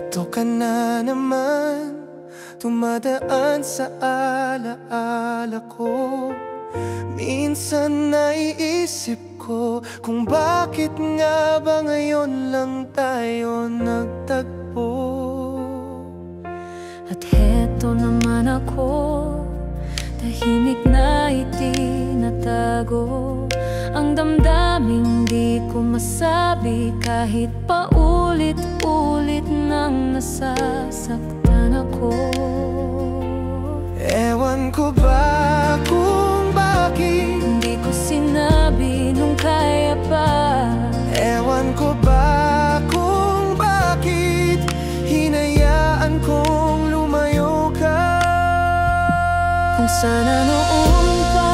Ito ka na naman, tumadaan sa alaala ko. Minsan naiisip ko kung bakit nga ba ngayon lang tayo nagtagpo. At heto naman ako, tahimik na itinatago ang damdaming di ko masabi, kahit paulit-ulit nang nasasaktan ako. Ewan ko ba kung bakit hindi ko sinabi nung kaya pa. Ewan ko ba kung bakit hinayaan kong lumayo ka. Kung sana noon pa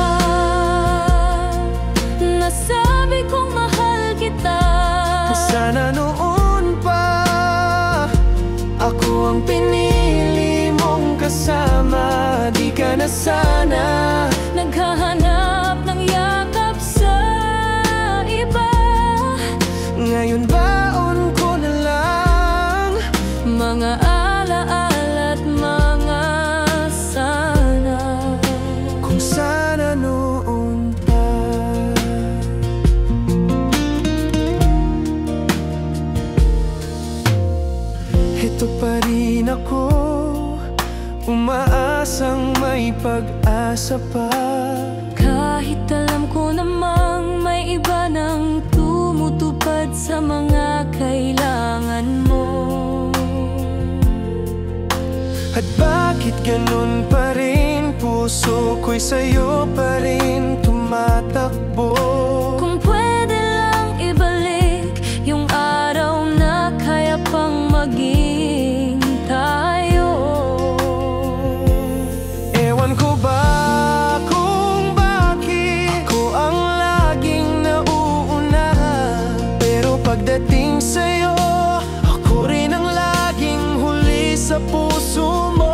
nasabi kong mahal kita. Kung sana noon pa ako ang pinili mong kasama. Di ka na sana naghahanap ng yakap sa iba. Ngayon baon ko na lang mga alaala at mga sana. Kung sana noon pa. Ito pa rin ako, umaasang may pag-asa pa. Kahit alam ko namang may iba nang tumutupad sa mga kailangan mo. At bakit ganun pa rin, puso ko'y sa'yo pa rin tumatakbo. Kung pwede lang ibalik yung araw na kaya pang maging tayo. Ewan ko ba kung bakit ako ang laging nauuna, pero pagdating sa'yo, ako rin ang laging huli sa puso mo.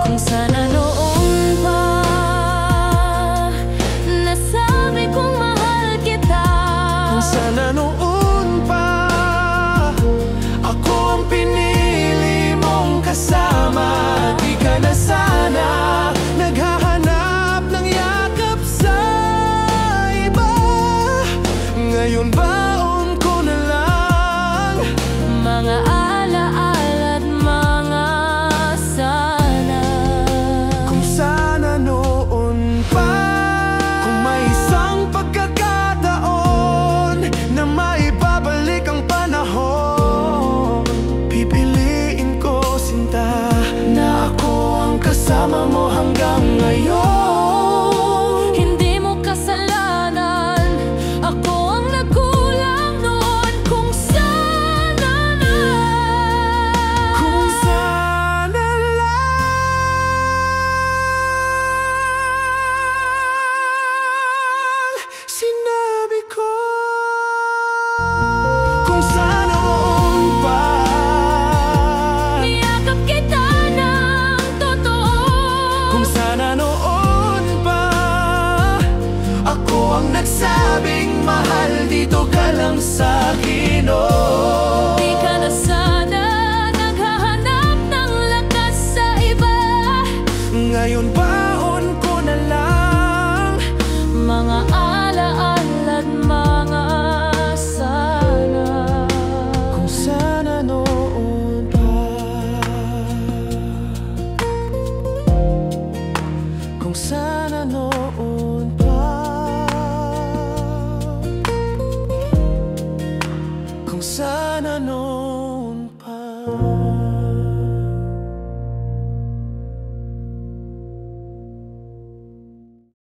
Kung sana noon pa nasabi kong mahal kita. Kung sana noon pa ako ang pinili mong kasama. Di ka na sana naghahanap ng yakap sa iba. Ngayon baon ko na lang mga alaala at mga sana. kung sana noon pa. Kung may isang pagkakataon na maibabalik ang panahon, pipiliin ko, sinta, na ako ang kasama mo hanggang ngayon. Hindi mo kasalanan, ako ang nagkulang noon. Kung sana na, Kung sana lang sinabi ko. Kung sana noon pa niyakap kita ng totoo. Kung sana noon pa ako ang nagsabing mahal, dito ka lang sa'kin, oh. Di ka na sana naghahanap ng lakas sa iba. Ngayon baon ko na lang Mga alaala at mga sana. kung sana noon pa. Kung sana noon pa. Kung sana noon